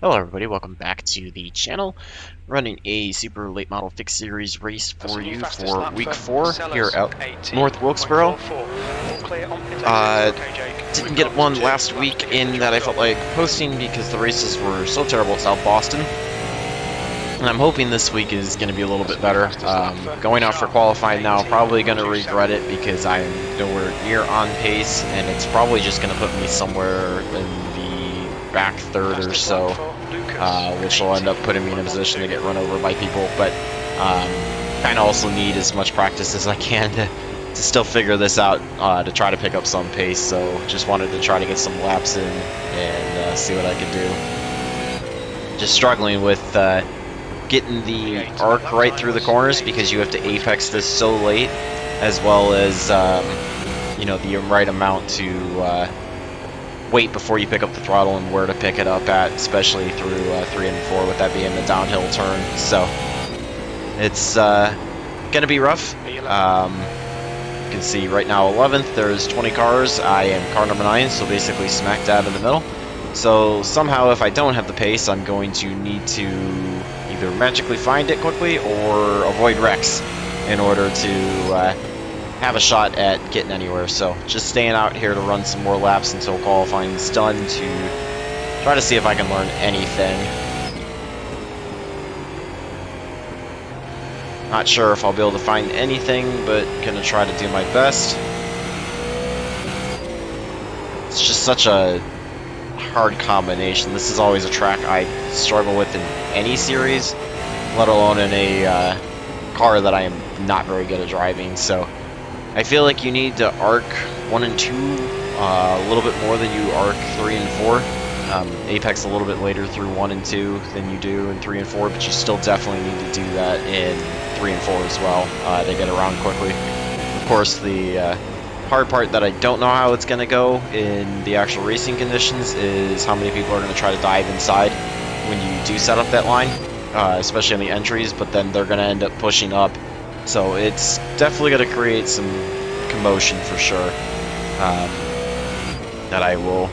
Hello everybody, welcome back to the channel. Running a super late model fixed series race for you for week 4 here at North Wilkesboro. Didn't get one last week in that I felt like posting because the races were so terrible at South Boston. And I'm hoping this week is going to be a little bit better. Going out for qualifying now, probably going to regret it because I am nowhere near on pace, and it's probably just going to put me somewhere in the back third or so, which will end up putting me in a position to get run over by people. But kind of also need as much practice as I can to still figure this out, to try to pick up some pace. So just wanted to try to get some laps in and see what I could do. Just struggling with getting the arc right through the corners because you have to apex this so late, as well as you know, the right amount to wait before you pick up the throttle and where to pick it up at, especially through 3 and 4, with that being the downhill turn. So it's gonna be rough. You can see right now 11th, there's 20 cars. I am car number 9, so basically smack dab in the middle. So somehow, if I don't have the pace, I'm going to need to either magically find it quickly or avoid wrecks in order to have a shot at getting anywhere. So just staying out here to run some more laps until qualifying is done to try to see if I can learn anything. Not sure if I'll be able to find anything, but gonna try to do my best. It's just such a hard combination. This is always a track I struggle with in any series, let alone in a car that I am not very good at driving. So I feel like you need to arc 1 and 2 a little bit more than you arc 3 and 4. Apex a little bit later through 1 and 2 than you do in 3 and 4, but you still definitely need to do that in 3 and 4 as well, to get around quickly. Of course, the hard part that I don't know how it's going to go in the actual racing conditions is how many people are going to try to dive inside when you do set up that line, especially on the entries, but then they're going to end up pushing up. So it's definitely going to create some commotion for sure, that I will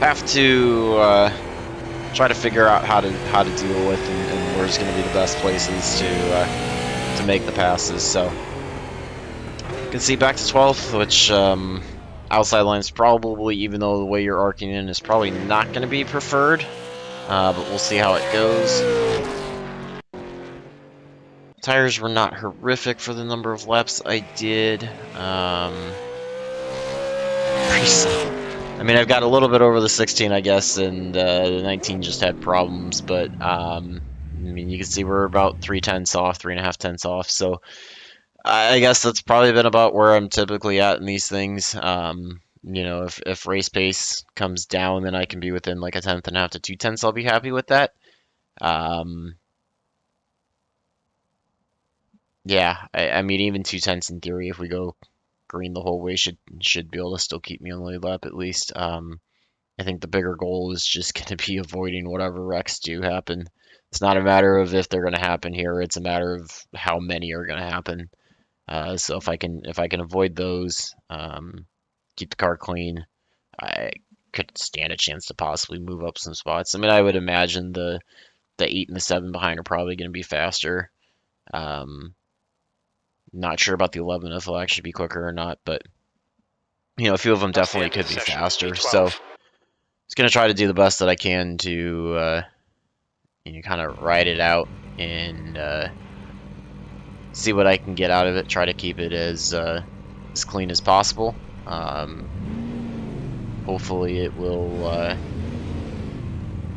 have to try to figure out how to deal with, and where's going to be the best places to make the passes. So you can see back to 12th, which outside line is probably, even though the way you're arcing in is probably not going to be preferred, but we'll see how it goes. Tires were not horrific for the number of laps I did. Pretty slow. I mean, I've got a little bit over the 16, I guess, and the 19 just had problems, but I mean, you can see we're about 3/10 off, 3.5 tenths off, so I guess that's probably been about where I'm typically at in these things. You know, if race pace comes down, then I can be within like 1.5 to 2 tenths. I'll be happy with that. Yeah, I mean, even 2 tenths in theory, if we go green the whole way, should be able to still keep me on the lead lap at least. I think the bigger goal is just going to be avoiding whatever wrecks do happen. It's not a matter of if they're going to happen here; it's a matter of how many are going to happen. So if I can avoid those, keep the car clean, I could stand a chance to possibly move up some spots. I mean, I would imagine the 8 and the 7 behind are probably going to be faster. Not sure about the 11 if they'll actually be quicker or not, but you know, a few of them definitely could be faster. So just gonna try to do the best that I can to you know, kind of ride it out and see what I can get out of it. Try to keep it as clean as possible. Hopefully, it will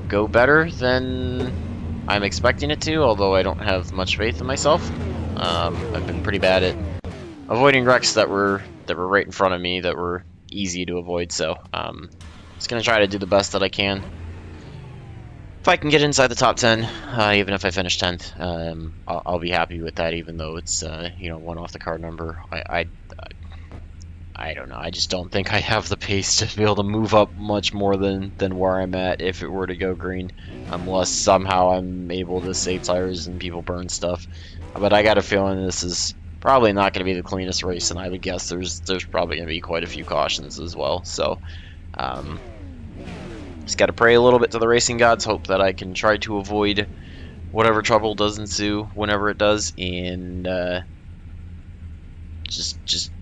go better than I'm expecting it to. Although I don't have much faith in myself. I've been pretty bad at avoiding wrecks that were right in front of me that were easy to avoid. So just gonna try to do the best that I can. If I can get inside the top 10, even if I finish 10th, I'll be happy with that. Even though it's you know, 1 off the car number, I don't know. I just don't think I have the pace to be able to move up much more than where I'm at if it were to go green, unless somehow I'm able to save tires and people burn stuff. But I got a feeling this is probably not going to be the cleanest race, and I would guess there's probably going to be quite a few cautions as well. So Just got to pray a little bit to the racing gods, hope that I can try to avoid whatever trouble does ensue whenever it does, and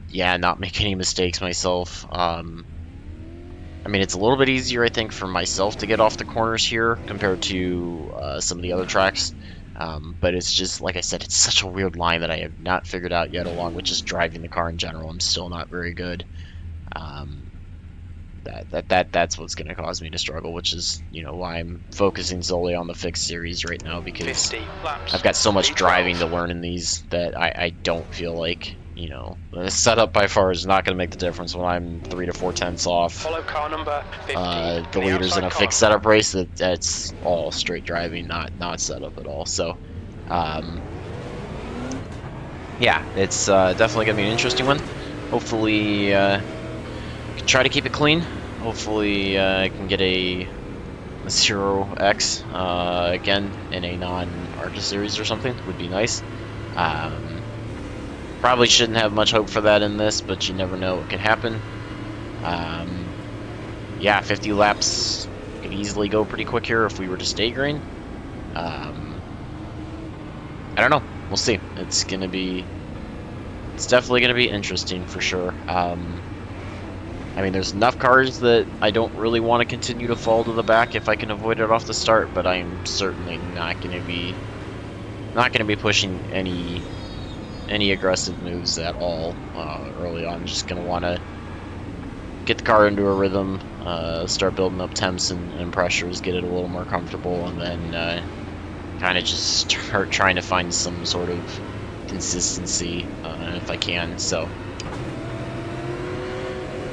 yeah, not make any mistakes myself. I mean, it's a little bit easier, I think, for myself to get off the corners here compared to some of the other tracks. But it's just, like I said, it's such a weird line that I have not figured out yet, along with just driving the car in general. I'm still not very good. That's what's going to cause me to struggle, which is, you know, why I'm focusing solely on the fixed series right now, because I've got so much driving to learn in these that I don't feel like, you know, the setup by far is not going to make the difference when I'm 3 to 4 tenths off Follow car number 50, the leaders in a fixed setup race. That's all straight driving, not setup at all. So, yeah, it's definitely going to be an interesting one. Hopefully, try to keep it clean. Hopefully I can get a 0x again in a non-ARCA series or something. Would be nice. Probably shouldn't have much hope for that in this, but you never know what can happen. Yeah, 50 laps could easily go pretty quick here if we were to stay green. I don't know. We'll see. It's definitely gonna be interesting for sure. I mean, there's enough cars that I don't really want to continue to fall to the back if I can avoid it off the start, but I'm certainly not going to be pushing any aggressive moves at all early on. I'm just going to want to get the car into a rhythm, start building up temps and pressures, get it a little more comfortable, and then kind of just start trying to find some sort of consistency if I can. So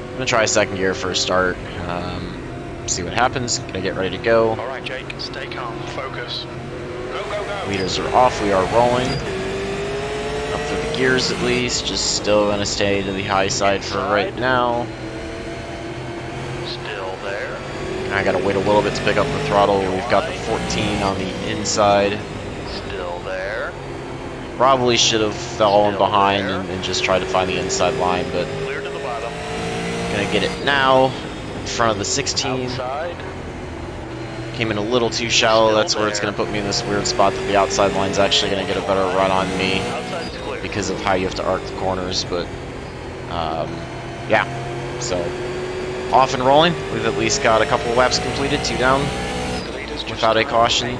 I'm going to try second gear for a start, see what happens. Gonna get ready to go. Alright, Jake, stay calm, focus. Go, go, go. Leaders are off, we are rolling. Up through the gears at least, just still going to stay to the high side for right now. Still there. I got to wait a little bit to pick up the throttle. We've got the 14 on the inside. Still there. Probably should have fallen behind and just tried to find the inside line, but gonna get it now in front of the 16. Outside. Came in a little too shallow. That's where it's gonna put me in this weird spot that the outside line's actually gonna get a better run on me because of how you have to arc the corners. But yeah, so off and rolling. We've at least got a couple laps completed, 2 down without a caution.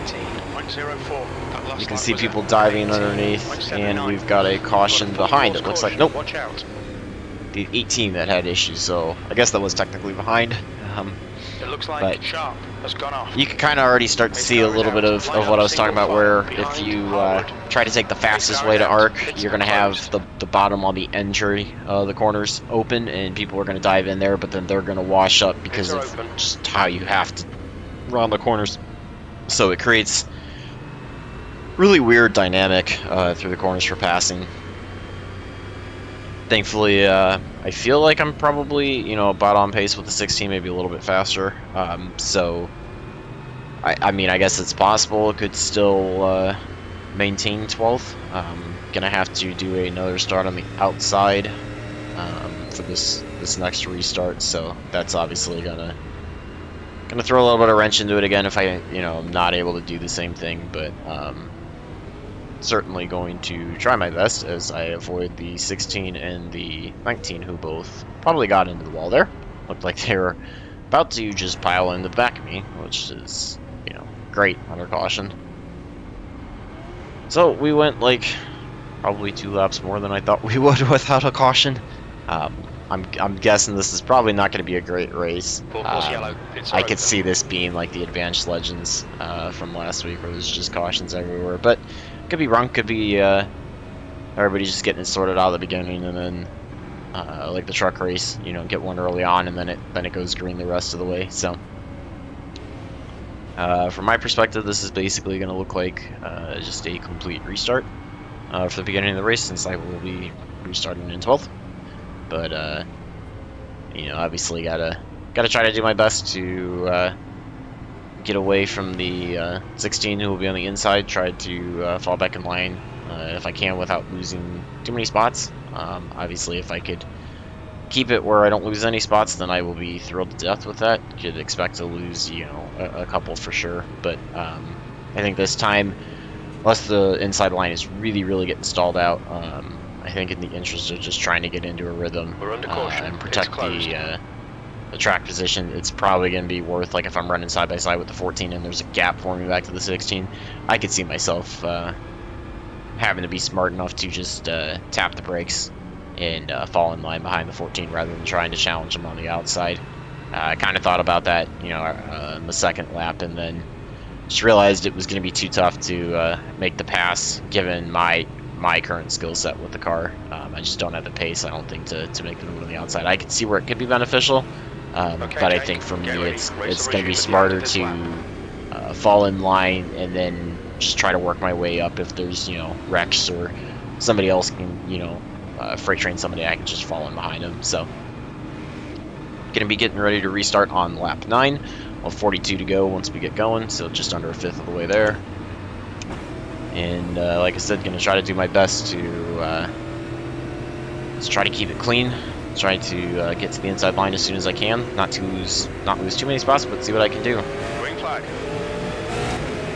You can see people diving underneath, and we've got a caution behind. It looks like nope. The 18 that had issues, so I guess that was technically behind. It looks like Sharp has gone off. You can kind of already start to see a little bit of what I was talking about, where if you try to take the fastest way to arc, you're going to have the bottom on the entry, the corners open, and people are going to dive in there, but then they're going to wash up because of just how you have to run the corners. So it creates really weird dynamic through the corners for passing. Thankfully, I feel like I'm probably, you know, about on pace with the 16, maybe a little bit faster. So, I mean, I guess it's possible it could still maintain 12th. Gonna have to do another start on the outside for this next restart. So that's obviously gonna throw a little bit of wrench into it again if I, you know, I'm not able to do the same thing. But certainly going to try my best as I avoid the 16 and the 19, who both probably got into the wall there. Looked like they were about to just pile in the back of me, which is, you know, great under caution. So we went like probably 2 laps more than I thought we would without a caution. I'm guessing this is probably not going to be a great race. I could see this being like the Advanced Legends from last week, where there's just cautions everywhere, but could be wrong. Could be everybody just getting it sorted out at the beginning, and then like the truck race, you know, get one early on, and then it goes green the rest of the way. So from my perspective, this is basically going to look like just a complete restart for the beginning of the race, since I will be restarting in 12th. But you know, obviously gotta try to do my best to get away from the 16, who will be on the inside. Try to fall back in line if I can without losing too many spots. Obviously, if I could keep it where I don't lose any spots, then I will be thrilled to death with that. Could expect to lose, you know, a couple for sure. But I think this time, unless the inside line is really, really getting stalled out, I think in the interest of just trying to get into a rhythm and protect the track position, it's probably going to be worth, like if I'm running side by side with the 14 and there's a gap forming back to the 16, I could see myself having to be smart enough to just tap the brakes and fall in line behind the 14 rather than trying to challenge them on the outside. I kind of thought about that, you know, in the second lap, and then just realized it was going to be too tough to make the pass given my current skill set with the car. I just don't have the pace, I don't think, to make the move on the outside. I could see where it could be beneficial, but I think for me it's going to be smarter to fall in line and then just try to work my way up. If there's, you know, wrecks or somebody else can, you know, freight train somebody, I can just fall in behind them. So gonna be getting ready to restart on lap 9. Well, 42 to go once we get going, so just under a fifth of the way there. And like I said, gonna try to do my best to just try to keep it clean. Try to get to the inside line as soon as I can, not lose too many spots, but see what I can do. Green flag.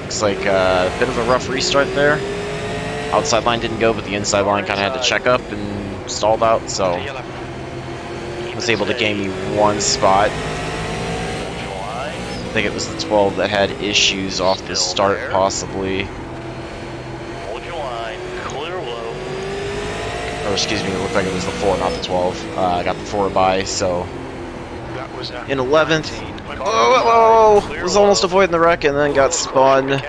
Looks like a bit of a rough restart there. Outside line didn't go, but the inside line kind of had to check up and stalled out, so I was able to gain me one spot. I think it was the 12 that had issues off the start, possibly. Hold your line, clear low. Or excuse me, it looked like it was the 4, not the 12. I got the 4 by, so That was in 11th. Oh, was almost avoiding the wreck and then got spun.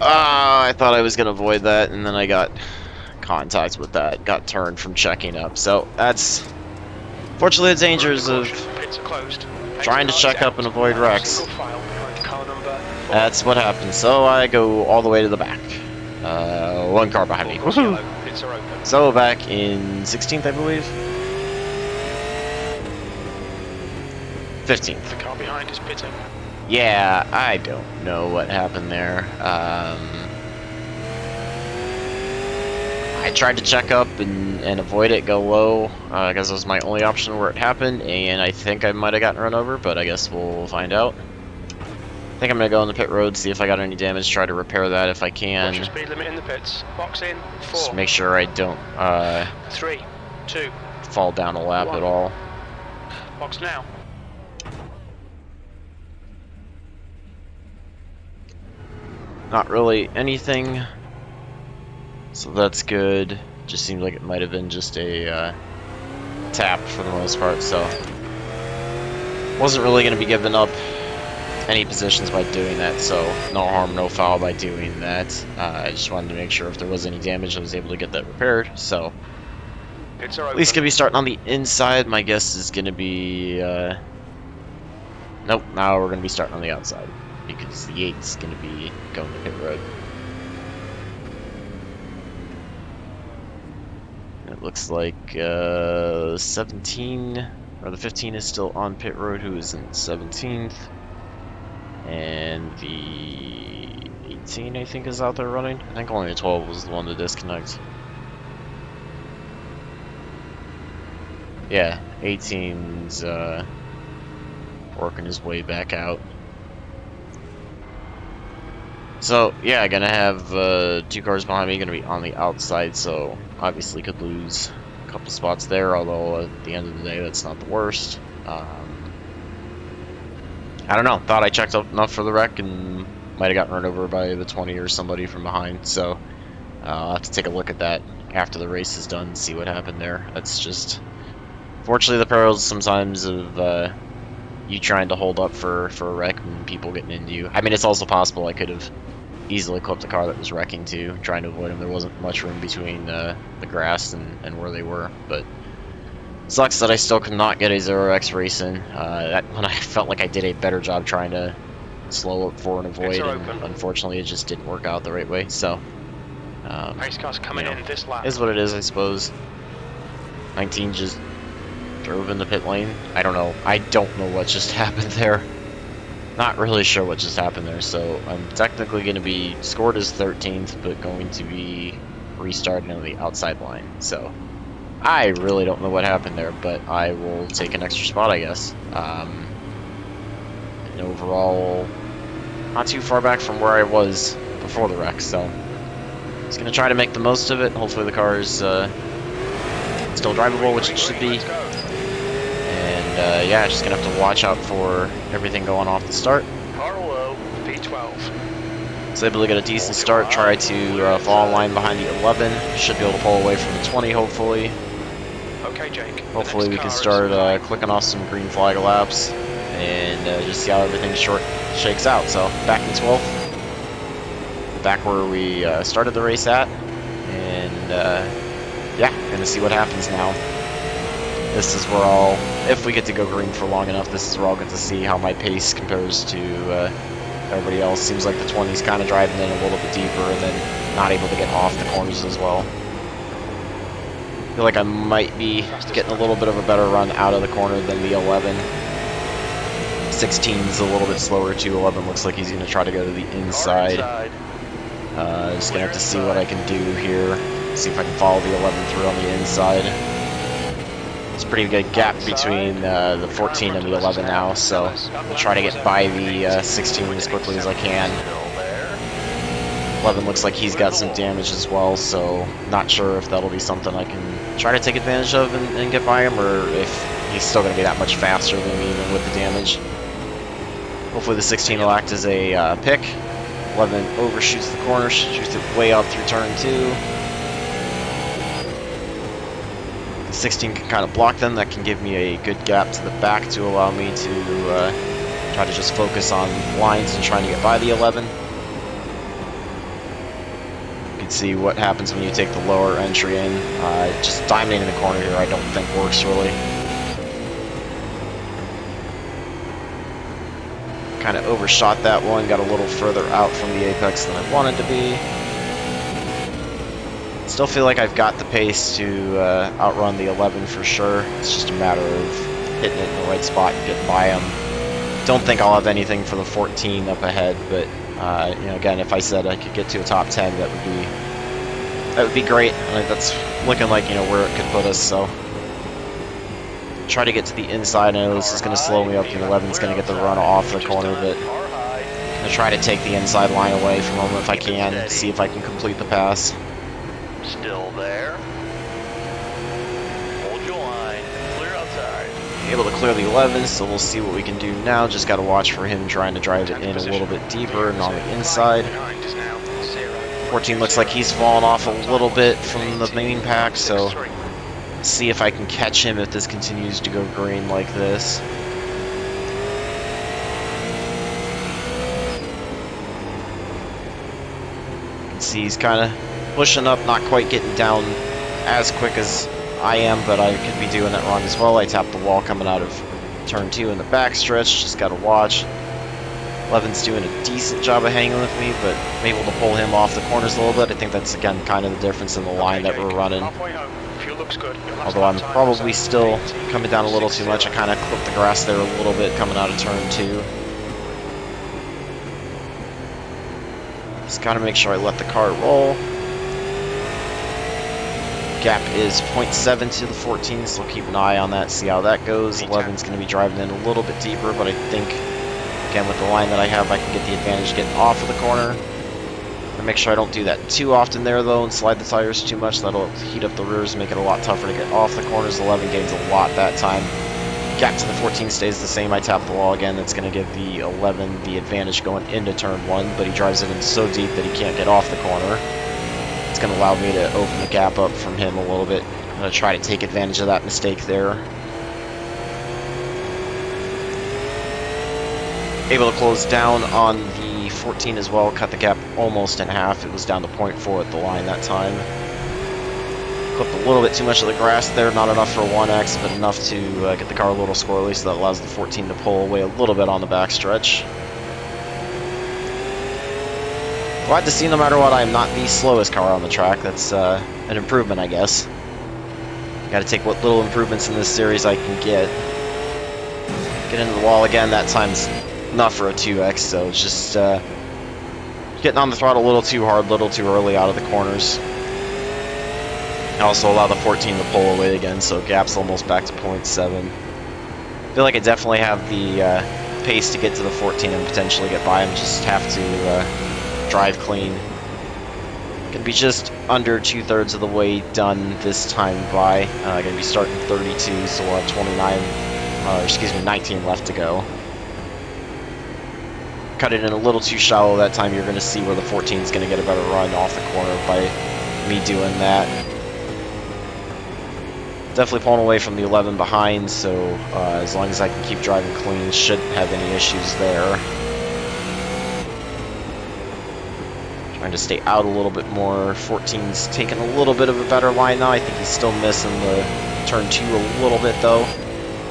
I thought I was going to avoid that, and then I got contact with that. Got turned from checking up. So that's fortunately the dangers of trying to check up and avoid wrecks. That's what happened. So I go all the way to the back. One car behind me. Woohoo! So back in 16th, I believe. 15th. The car behind is pitting. Yeah, I don't know what happened there. I tried to check up and avoid it, go low, because it was my only option where it happened, and I think I might have gotten run over, but I guess we'll find out. I think I'm going to go on the pit road, see if I got any damage, try to repair that if I can. Watch your speed limit in the pits. Box in. 4. Just make sure I don't 3, 2. fall down a lap 1. at all. Box now. Not really anything, so that's good. Just seems like it might have been just a tap for the most part, so wasn't really going to be giving up any positions by doing that, so no harm, no foul by doing that. I just wanted to make sure if there was any damage, I was able to get that repaired, so at least going to be starting on the inside. My guess is going to be, nope, now we're going to be starting on the outside, because the 8 is going to be going to pit road. It looks like 17, or the 15 is still on pit road, who is in 17th. And the 18, I think, is out there running. I think only the 12 was the one to disconnect. Yeah, 18's working his way back out. So, yeah, gonna have 2 cars behind me, gonna be on the outside, so obviously could lose a couple spots there, although at the end of the day, that's not the worst. I don't know, thought I checked up enough for the wreck and might have gotten run over by the 20 or somebody from behind, so I'll have to take a look at that after the race is done and see what happened there. That's just, fortunately, the perils sometimes of you trying to hold up for a wreck and people getting into you. I mean, it's also possible I could have easily clipped the car that was wrecking too, trying to avoid them. There wasn't much room between the grass and where they were, but sucks that I still could not get a 0x racing. When I felt like I did a better job trying to slow up for and avoid, and unfortunately it just didn't work out the right way. So, Race car's coming in this lap. Is what it is, I suppose. 19 just drove in the pit lane. I don't know. I don't know what just happened there. Not really sure what just happened there. So I'm technically going to be scored as 13th, but going to be restarting on the outside line. So I really don't know what happened there, but I will take an extra spot, I guess. And overall, not too far back from where I was before the wreck, so just gonna try to make the most of it. Hopefully the car is still drivable, which it should be. And yeah, just gonna have to watch out for everything going off the start. Car low. P12. Was able to get a decent start, try to fall in line behind the 11. Should be able to pull away from the 20, hopefully. Okay, Jake. Hopefully we can start clicking off some green flag laps and just see how everything shakes out. So back in 12th, back where we started the race at, and yeah, gonna see what happens now. This is where if we get to go green for long enough, this is where I'll get to see how my pace compares to everybody else. Seems like the 20's kind of driving in a little bit deeper and then not able to get off the corners as well. I feel like I might be getting a little bit of a better run out of the corner than the 11. 16's a little bit slower too. 11 looks like he's going to try to go to the inside. Just going to have to see what I can do here. See if I can follow the 11 through on the inside. It's a pretty good gap between the 14 and the 11 now, so I'll try to get by the 16 as quickly as I can. 11 looks like he's got some damage as well, so not sure if that'll be something I can try to take advantage of and get by him, or if he's still going to be that much faster than me even with the damage. Hopefully the 16 will act as a pick. 11 overshoots the corner, shoots it way out through turn 2. 16 can kind of block them. That can give me a good gap to the back to allow me to try to just focus on lines and trying to get by the 11. You can see what happens when you take the lower entry in. Just dominating the corner here I don't think works really. Kind of overshot that one, got a little further out from the apex than I wanted to be. Still feel like I've got the pace to outrun the 11 for sure. It's just a matter of hitting it in the right spot and getting by him. Don't think I'll have anything for the 14 up ahead, but you know, again, if I said I could get to a top 10, that would be great. And that's looking like, you know, where it could put us. So try to get to the inside. I know this is going to slow me up. The 11 is going to get the run off the corner, but I'm going to try to take the inside line away from him if I can. See if I can complete the pass. Still there. Hold your line. Clear outside. Able to clear the 11, so we'll see what we can do now. Just got to watch for him trying to drive it in a little bit deeper and on the inside. 14 looks like he's fallen off a little bit from the main pack, so see if I can catch him if this continues to go green like this. You can see he's kind of pushing up, not quite getting down as quick as I am, but I could be doing it wrong as well. I tapped the wall coming out of turn 2 in the backstretch, just gotta watch. 11's doing a decent job of hanging with me, but I'm able to pull him off the corners a little bit. I think that's, again, kind of the difference in the line that we're running. Although I'm probably still coming down a little too much. I kind of clipped the grass there a little bit coming out of turn 2. Just gotta make sure I let the car roll. Gap is 0.7 to the 14, so we'll keep an eye on that, see how that goes. 11's going to be driving in a little bit deeper, but I think, again, with the line that I have, I can get the advantage getting off of the corner. I make sure I don't do that too often there, though, and slide the tires too much. That'll heat up the rears, make it a lot tougher to get off the corners. 11 gains a lot that time. Gap to the 14 stays the same. I tap the wall again. That's going to give the 11 the advantage going into turn 1, but he drives it in so deep that he can't get off the corner. It's going to allow me to open the gap up from him a little bit. I'm going to try to take advantage of that mistake there. Able to close down on the 14 as well, cut the gap almost in half. It was down to 0.4 at the line that time. Clipped a little bit too much of the grass there, not enough for a 1X, but enough to get the car a little squirrely, so that allows the 14 to pull away a little bit on the backstretch. Glad to see, no matter what, I'm not the slowest car on the track. That's an improvement, I guess. Got to take what little improvements in this series I can get. Get into the wall again. That time's not for a 2X, so it's just getting on the throttle a little too hard, a little too early out of the corners. Also allow the 14 to pull away again, so gap's almost back to 0.7. I feel like I definitely have the pace to get to the 14 and potentially get by him. Just have to drive clean. Gonna be just under 2/3 of the way done this time by. Gonna be starting 32, so we'll have 19 left to go. Cut it in a little too shallow that time. You're gonna see where the 14 is gonna get a better run off the corner by me doing that. Definitely pulling away from the 11 behind, so as long as I can keep driving clean, shouldn't have any issues there. Trying to stay out a little bit more. 14's taking a little bit of a better line now. I think he's still missing the turn 2 a little bit though,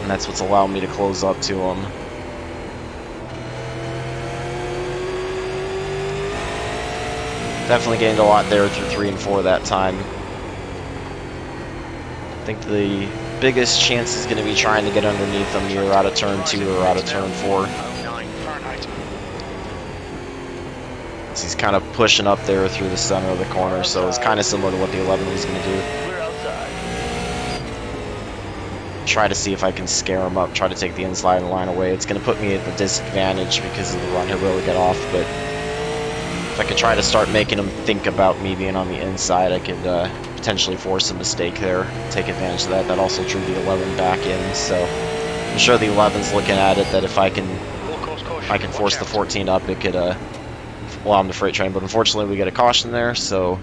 and that's what's allowing me to close up to him. Definitely gained a lot there through 3 and 4 that time. I think the biggest chance is going to be trying to get underneath him either out of turn 2 or out of turn 4. So he's kind of pushing up there through the center of the corner, so it's kind of similar to what the 11 was going to do. Try to see if I can scare him up, try to take the inside line away. It's going to put me at the disadvantage because of the run he'll be able to get off, but if I could try to start making him think about me being on the inside, I could potentially force a mistake there, take advantage of that. That also drew the 11 back in, so I'm sure the 11's looking at it that if I can force the 14 up, it could allow him to freight train, but unfortunately we get a caution there, so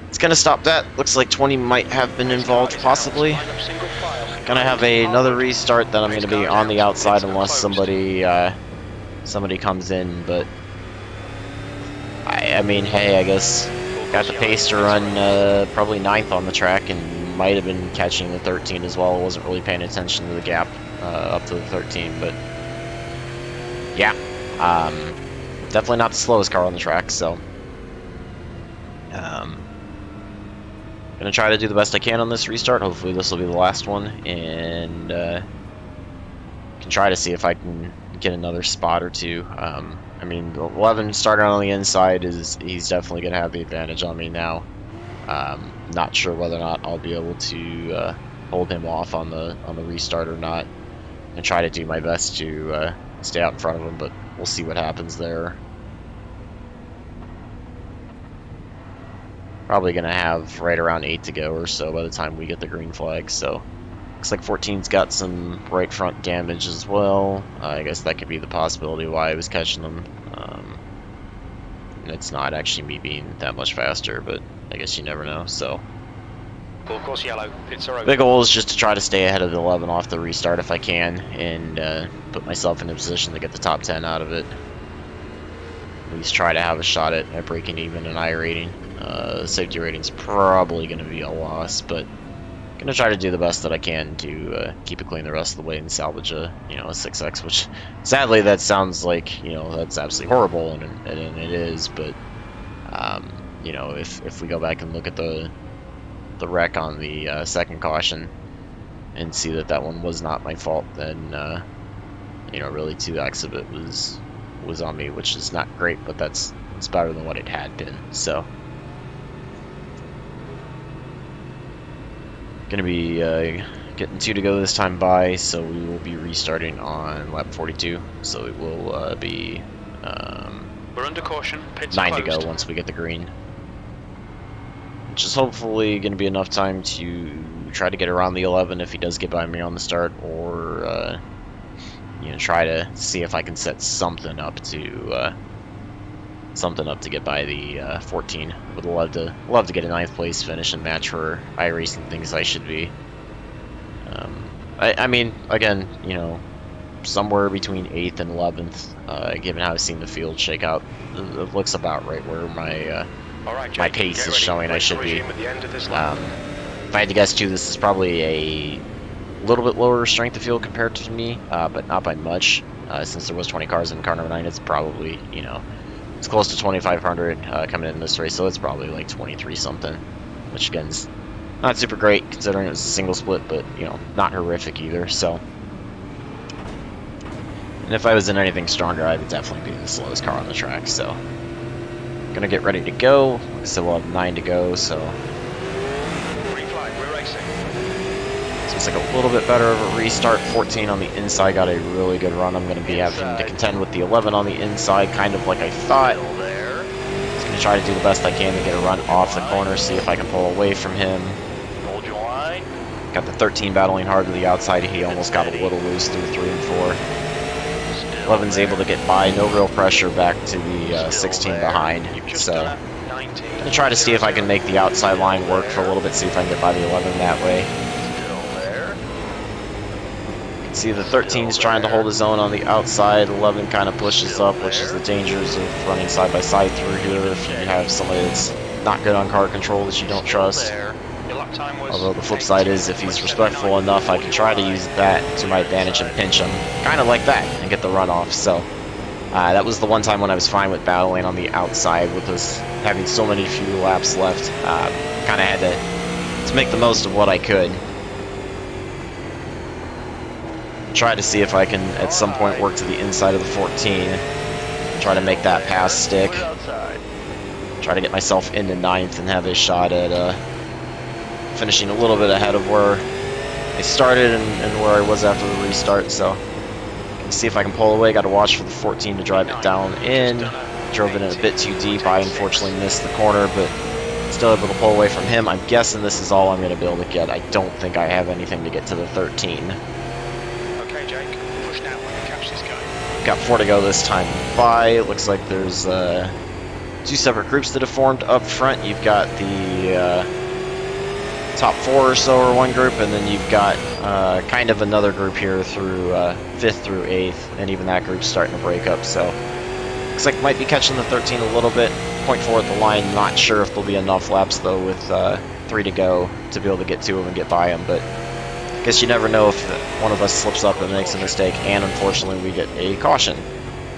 it's gonna stop that. Looks like 20 might have been involved, possibly. Gonna have another restart, then I'm gonna be on the outside unless somebody comes in, but I mean, hey, I guess got the pace to run probably 9th on the track and might have been catching the 13 as well. I wasn't really paying attention to the gap up to the 13, but yeah, definitely not the slowest car on the track, so gonna try to do the best I can on this restart. Hopefully this will be the last one, and can try to see if I can get another spot or two. I mean, the 11 starting on the inside he's definitely gonna have the advantage on me now. Not sure whether or not I'll be able to hold him off on the restart or not, and try to do my best to stay out in front of him, but we'll see what happens there. Probably gonna have right around 8 to go or so by the time we get the green flag, so looks like 14's got some right front damage as well. I guess that could be the possibility why I was catching them. It's not actually me being that much faster, but I guess you never know. So Of course, yellow. big goal is just to try to stay ahead of the 11 off the restart if I can, and put myself in a position to get the top 10 out of it. At least try to have a shot at breaking even an I rating. Safety rating's probably going to be a loss, but gonna try to do the best that I can to keep it clean the rest of the way and salvage a a 6X, which sadly that sounds like that's absolutely horrible, and it is, but if we go back and look at the wreck on the second caution and see that one was not my fault, then really 2X of it was on me, which is not great, but it's better than what it had been. So gonna be getting 2 to go this time by, so we will be restarting on lap 42, so it will be We're under caution. Pits 9 are to go closed. once we get the green, which is hopefully gonna be enough time to try to get around the 11 if he does get by me on the start, or try to see if I can set something up to get by the 14. Would love to get a 9th place finish and match for iRacing things I should be. I mean, again, somewhere between 8th and 11th, given how I've seen the field shake out. It looks about right where my All right, my Jake, pace get is ready. showing I should be. Regime at the end of this lap. If I had to guess too, this is probably a little bit lower strength of field compared to me, but not by much. Since there was 20 cars in car number 9, it's probably, it's close to 2,500 coming in this race, so it's probably like 23 something, which again is not super great considering it was a single split, but not horrific either. So, and if I was in anything stronger, I would definitely be the slowest car on the track. So, gonna get ready to go. Like I said, we'll have 9 to go, so iRacing. So it's like a little bit better of a restart. 14 on the inside got a really good run. I'm going to be having to contend with the 11 on the inside, kind of like I thought. Still there. Just going to try to do the best I can to get a run off the corner, see if I can pull away from him. Hold your line. Got the 13 battling hard to the outside. He almost got a little loose through 3 and 4. Still 11's there. able to get by, no real pressure back to the 16 there. behind. You've just So done it. 19. I'm going to try to see if I can make the outside line work for a little bit, see if I can get by the 11 that way. Still there. See, the 13's trying to hold his own on the outside. 11 kind of pushes up, which is the dangers of running side by side through here if you have somebody that's not good on car control that you don't trust. There. Your lap time was Although the flip side is, if he's respectful enough, I can try to use that to my advantage and pinch him, kind of like that, and get the run off. So that was the one time when I was fine with battling on the outside, with us having so many few laps left. Kind of had to make the most of what I could. Try to see if I can at some point work to the inside of the 14. Try to make that pass stick. Put it outside. Try to get myself into 9th and have a shot at finishing a little bit ahead of where I started and where I was after the restart. So see if I can pull away. Got to watch for the 14 to drive it down in. Drove it in a bit too deep. I unfortunately missed the corner, but still able to pull away from him. I'm guessing this is all I'm going to be able to get. I don't think I have anything to get to the 13. Okay, Jake. Push now when you catch this guy. Got 4 to go this time by. It looks like there's 2 separate groups that have formed up front. You've got the top 4 or so are one group, and then you've got kind of another group here through 5th through 8th, and even that group's starting to break up. So looks like might be catching the 13 a little bit. 0.4 at the line. Not sure if there'll be enough laps though with 3 to go to be able to get to him and get by him, but I guess you never know if one of us slips up and makes a mistake, and unfortunately we get a caution.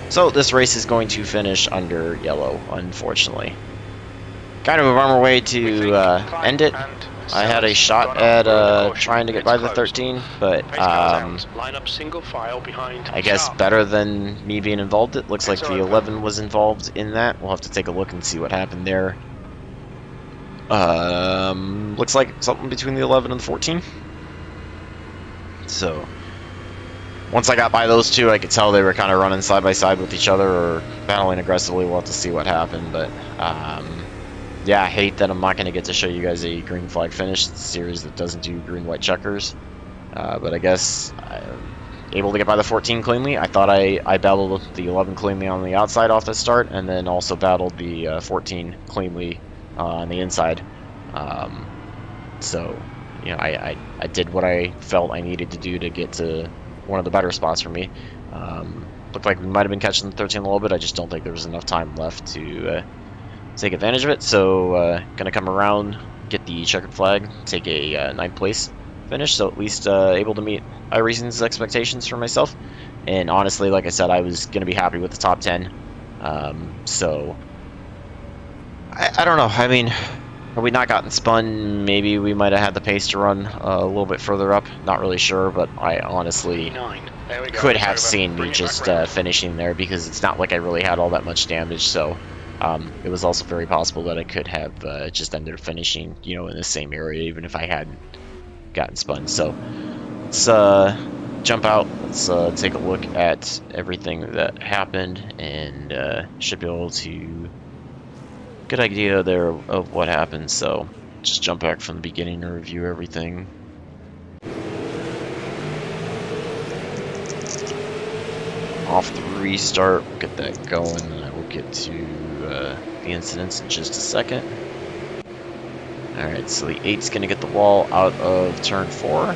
So this race is going to finish under yellow, unfortunately. Kind of a bummer way to end it. I had a shot at trying to get by the 13, but Line up single file behind. I guess better than me being involved. It looks like the 11 was involved in that. We'll have to take a look and see what happened there. Looks like something between the 11 and the 14. So once I got by those two, I could tell they were kind of running side by side with each other or battling aggressively. We'll have to see what happened, but yeah, I hate that I'm not going to get to show you guys a green flag finish. It's a series that doesn't do green-white checkers. But I guess I'm able to get by the 14 cleanly. I thought I battled the 11 cleanly on the outside off the start, and then also battled the 14 cleanly on the inside. So, you know, I did what I felt I needed to do to get to one of the better spots for me. Looked like we might have been catching the 13 a little bit. I just don't think there was enough time left to take advantage of it. So gonna come around, get the checkered flag, take a 9th place finish, so at least able to meet iRacing's expectations for myself. And honestly, like I said, I was gonna be happy with the top 10. So I don't know. I mean, had we not gotten spun, maybe we might have had the pace to run a little bit further up. Not really sure, but I honestly There we go. could have Over. seen me Bring it just back round. finishing there, because it's not like I really had all that much damage. So it was also very possible that I could have just ended up finishing, you know, in the same area, even if I hadn't gotten spun. So let's jump out. Let's take a look at everything that happened, and should be able to good idea there of what happened. So just jump back from the beginning and review everything. Off the restart, we'll get that going, and I will get to the incidents in just a second. Alright, so the 8's going to get the wall out of turn 4.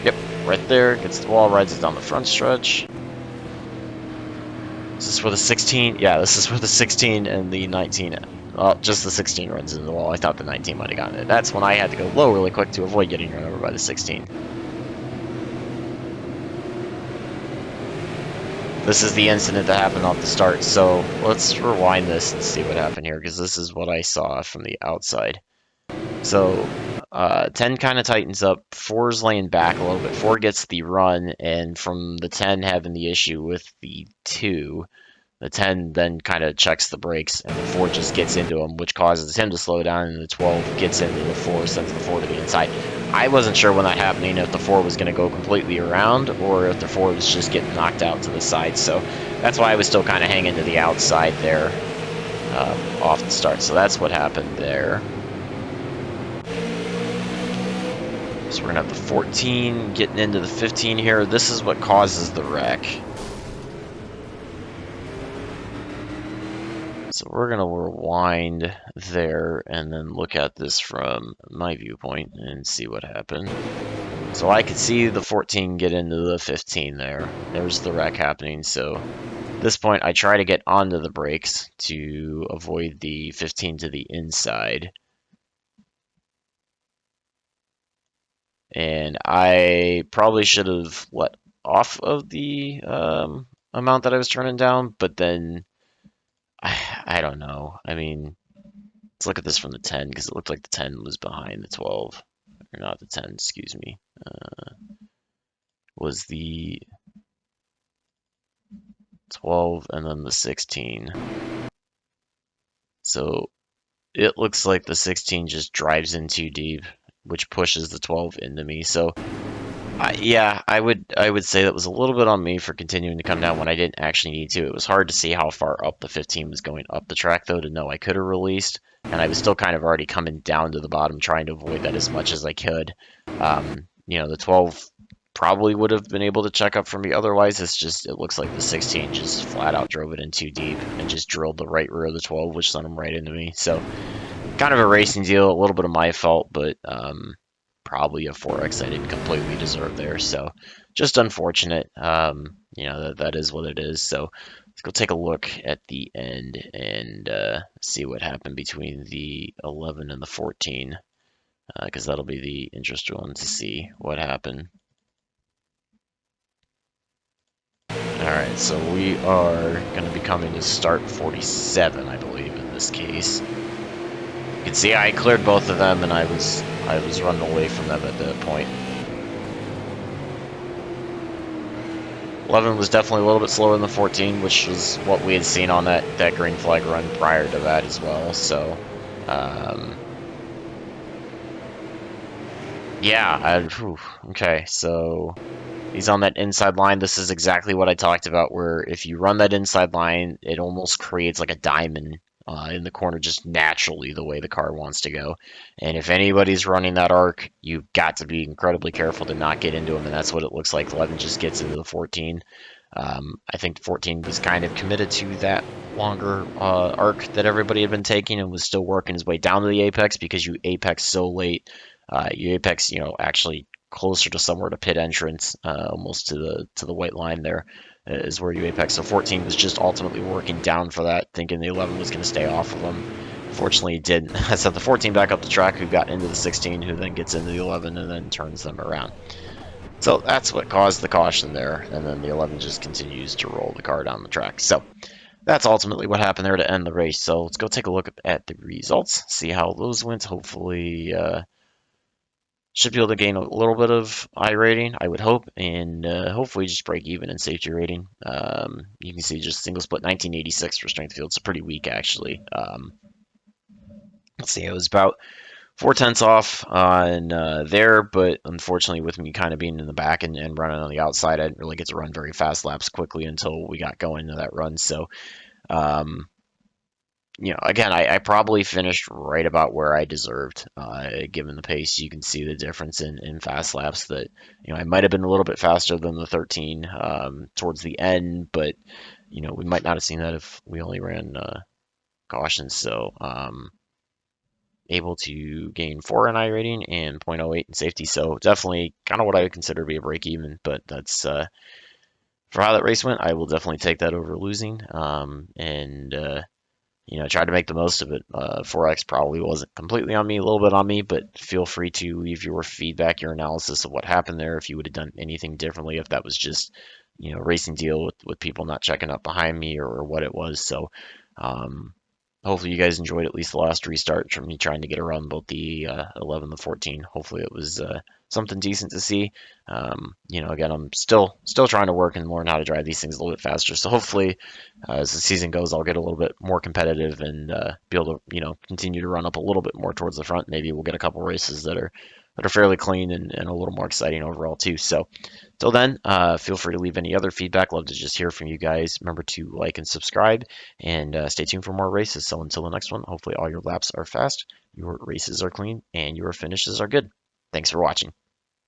Yep, right there, gets the wall, rides it down the front stretch. Is this where the 16? Yeah, this is where the 16 and the 19, well, just the 16 runs into the wall. I thought the 19 might have gotten it. That's when I had to go low really quick to avoid getting run over by the 16. This is the incident that happened off the start, so let's rewind this and see what happened here, because this is what I saw from the outside. So 10 kind of tightens up, 4's laying back a little bit, 4 gets the run, and from the 10 having the issue with the 2, The 10 then kind of checks the brakes, and the 4 just gets into him, which causes him to slow down, and the 12 gets into the 4, sends the 4 to the inside. I wasn't sure when that happening, if the 4 was going to go completely around, or if the 4 was just getting knocked out to the side. So that's why I was still kind of hanging to the outside there off the start. So that's what happened there. So we're going to have the 14 getting into the 15 here. This is what causes the wreck. So we're going to rewind there and then look at this from my viewpoint and see what happened. So I could see the 14 get into the 15 there. There's the wreck happening. So at this point, I try to get onto the brakes to avoid the 15 to the inside. And I probably should have let off of the amount that I was turning down, but then I don't know. I mean, let's look at this from the 10, because it looked like the 10 was behind the 12. Or not the 10, excuse me. Was the 12 and then the 16. So it looks like the 16 just drives in too deep, which pushes the 12 into me. So yeah, I would say that was a little bit on me for continuing to come down when I didn't actually need to. It was hard to see how far up the 15 was going up the track, though, to know I could have released. And I was still kind of already coming down to the bottom, trying to avoid that as much as I could. You know, the 12 probably would have been able to check up for me. Otherwise, it looks like the 16 just flat out drove it in too deep and just drilled the right rear of the 12, which sent him right into me. So kind of a racing deal, a little bit of my fault, but probably a 4X I didn't completely deserve there. So just unfortunate. You know, that is what it is. So let's go take a look at the end and see what happened between the 11 and the 14, because that'll be the interesting one to see what happened. Alright, so we are going to be coming to start 47, I believe, in this case. You can see I cleared both of them, and I was running away from them at that point. 11 was definitely a little bit slower than the 14, which was what we had seen on that green flag run prior to that as well. So, yeah, okay, so he's on that inside line. This is exactly what I talked about, where if you run that inside line, it almost creates like a diamond in the corner just naturally the way the car wants to go. And if anybody's running that arc, you've got to be incredibly careful to not get into him, and that's what it looks like. 11 just gets into the 14. I think 14 was kind of committed to that longer arc that everybody had been taking and was still working his way down to the apex, because you apex so late. You apex, you know, actually closer to somewhere to pit entrance, almost to the white line there is where you apex. So 14 was just ultimately working down for that, thinking the 11 was going to stay off of him. Fortunately, he didn't. I set the 14 back up the track, who got into the 16, who then gets into the 11 and then turns them around. So that's what caused the caution there, and then the 11 just continues to roll the car down the track. So that's ultimately what happened there to end the race. So let's go take a look at the results, see how those went. Hopefully, should be able to gain a little bit of I rating, I would hope, and hopefully just break even in safety rating. You can see just single split 1986 for strength field. It's pretty weak, actually. Let's see, it was about 4/10 off on there, but unfortunately with me kind of being in the back and running on the outside, I didn't really get to run very fast laps quickly until we got going to that run. So, you know, again, I probably finished right about where I deserved, given the pace. You can see the difference in fast laps that, you know, I might have been a little bit faster than the 13 towards the end, but, you know, we might not have seen that if we only ran cautions. So, able to gain 4 in I rating and 0.08 in safety. So definitely kind of what I would consider to be a break even, but that's for how that race went. I will definitely take that over losing. You know, try to make the most of it. 4X probably wasn't completely on me, a little bit on me, but feel free to leave your feedback, your analysis of what happened there, if you would have done anything differently, if that was just, you know, racing deal with people not checking up behind me, or what it was. So, hopefully you guys enjoyed at least the last restart from me trying to get around both the 11 and the 14. Hopefully it was something decent to see. Again, I'm still trying to work and learn how to drive these things a little bit faster. So hopefully, as the season goes, I'll get a little bit more competitive and be able to, continue to run up a little bit more towards the front. Maybe we'll get a couple races that are fairly clean and a little more exciting overall too. So till then, feel free to leave any other feedback. Love to just hear from you guys. Remember to like and subscribe, and stay tuned for more races. So until the next one, hopefully all your laps are fast, your races are clean, and your finishes are good. Thanks for watching.